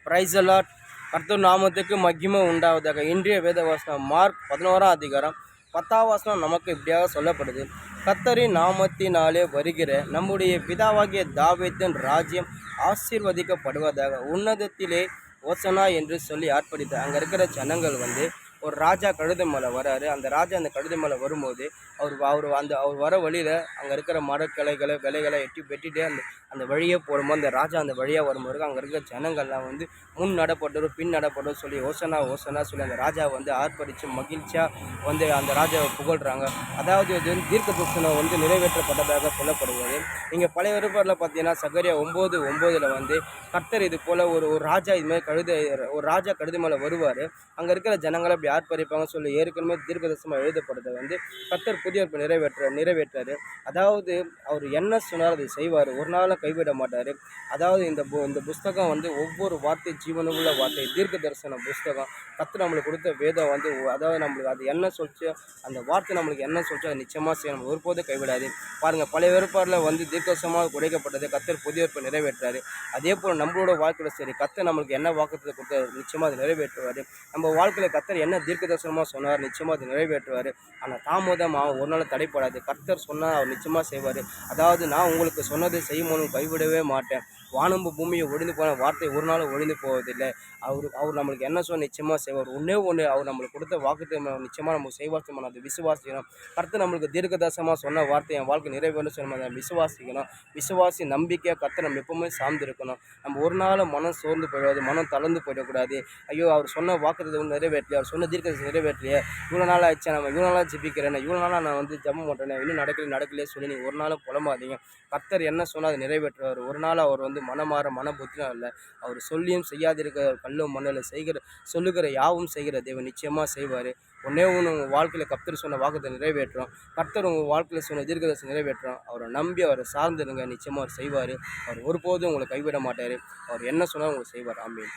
Price allot கர்த்தர் நாமத்துக்கு மகிமை உண்டாவதாக. இன்றைய வேத வசனம் மார்க் 11ஆம் அதிகாரம் 10ஆம் வசனம் நமக்கு இப்படியாக சொல்லப்படுது. கர்த்தரின் நாமத்தினாலே வருகிற நம்முடைய பிதாவாகிய தாவீதின் ராஜ்யம் ஆசீர்வதிக்கப்படுவதாக. உன்னதத்திலே ஓசனா என்று சொல்லி ஆர்ப்பரித்த அங்கே இருக்கிற ஜனங்கள் ஒரு ராஜா கழுதை மேலே வராரு. அந்த ராஜா அந்த கழுதை மேலே வரும்போது அவர் வர வழியில் அங்கே இருக்கிற மரக்கிளைகளை விலைகளை வெட்டிட்டு அந்த வழியே போகும்போது அந்த ராஜா அந்த வழியாக வரும்போது அங்கே இருக்கிற ஜனங்கள்லாம் முன் நடப்பட்டவர் பின் நடப்பட்டவர் சொல்லி ஓசனா ஓசனா சொல்லி அந்த ராஜா ஆர்ப்பரித்து மகிழ்ச்சியாக அந்த ராஜாவை புகழ்கிறாங்க. அதாவது இது தீர்க்க தரிசனம் நிறைவேற்றப்பட்டதாக சொல்லப்படுவது. நீங்கள் பழைய விருப்பத்தில் பார்த்தீங்கன்னா சகரியா 9:9 கர்த்தர் இது போல் ஒரு ராஜா இது மாதிரி ஒரு ராஜா கழுதை மேலே வருவார். அங்கே இருக்கிற ஜனங்களை அப்படி ஆர்ப்பரிப்பாங்க சொல்லி ஏற்கனவே தீர்க்க தரிசனமாக எழுதப்படுறது கர்த்தர் புதிய நிறைவேற்றாரு. அதாவது அவர் என்ன சொன்னார் அதை செய்வார், ஒரு நாளும் கைவிட மாட்டார். அதாவது இந்த புஸ்தகம் ஒவ்வொரு வார்த்தை ஜீவனுள்ள வார்த்தை, தீர்க்க தரிசன புஸ்தகம். கர்த்தர் நம்மளுக்கு கொடுத்த வேதம் அதாவது நம்மளுக்கு அது என்ன சொல்லிச்சு, அந்த வார்த்தை நம்மளுக்கு என்ன சொல்லிச்சு அதை நிச்சயமாக செய்யணும், ஒருபோதும் கைவிடாது. பாருங்கள், பழைய வேறுபாடில் தீர்க்கதரிசனமாக குறைக்கப்பட்டது கர்த்தர் புதிய நிறைவேற்றாரு. அதே போல் நம்மளோட வாழ்க்கையில் சரி, கர்த்தர் நம்மளுக்கு என்ன வாக்குத்தத்தை கொடுத்த நிச்சயமாக அதை நிறைவேற்றுவார். நம்ம வாழ்க்கையில் கர்த்தர் என்ன தீர்க்க தரிசனமாக சொன்னார் நிச்சயமாக அதை நிறைவேற்றுவார். ஆனால் தாமதமாக ஒரு நாள் தடைப்படாது. கர்த்தர் சொன்னால் அவர் நிச்சயமாக செய்வார். அதாவது நான் உங்களுக்கு சொன்னதை செய்யும் கைவிடவே மாட்டேன். வானம்பு பூமியை ஒழிந்து போன வார்த்தை ஒரு நாள் ஒழிந்து போவதில்லை. அவர் நம்மளுக்கு என்ன சொன்ன நிச்சயமாக செய்வார். ஒன்று அவர் நம்மளுக்கு கொடுத்த வாக்குத்தை நிச்சயமாக நம்ம செய்வார். நம்ம அதை விசுவாசிக்கணும். கர்த்தர் நம்மளுக்கு தீர்க்கதரிசனமாக சொன்ன வார்த்தை என் வாழ்க்கை நிறைவேறும் சொன்ன அதை விசுவாசிக்கணும். விசுவாசி நம்பிக்கையாக கர்த்தர் நம்ம எப்பவுமே சார்ந்து இருக்கணும். நம்ம ஒரு நாள் மனம் சோர்ந்து போயிடாது, மனம் தளர்ந்து போயிடக்கூடாது. ஐயோ அவர் சொன்ன வாக்குத்தை நிறைவேற்றலையே, அவர் சொன்ன தீர்க்கதரிசனம் நிறைவேற்றலையே, இவ்வளோ நாள் ஆயிடுச்சா, நம்ம இவ்வளோ நாளாக ஜெபிக்கிறேன், இவ்வளோ நாளாக நான் ஜெபம் பண்ணுறேன், இன்னும் நடக்கலையே சொல்லி நீங்கள் ஒரு நாளும் புலம்பாதீங்க. கர்த்தர் என்ன சொன்னால் அதை நிறைவேற்றுவார். ஒரு நாள் அவர் மனமாற மன புத்திரம் இல்லை. அவர் சொல்லியும் செய்யாதிருக்க கல்லும் மண்ணில் சொல்லுகிற யாவும் செய்கிற தேவன் நிச்சயமாக செய்வார். ஒன்று உங்கள் வாழ்க்கையில் கர்த்தர் சொன்ன வாக்குத்தை நிறைவேற்றும். கர்த்தர் உங்கள் வாழ்க்கையில் சொன்ன தீர்க்கதரிசனம் நிறைவேற்றும். அவரை நம்பி அவரை சார்ந்துடுங்க, நிச்சயமாக அவர் செய்வார். அவர் ஒருபோதும் உங்களை கைவிட மாட்டார். அவர் என்ன சொன்னாலும் உங்களுக்கு செய்வார். ஆமென்.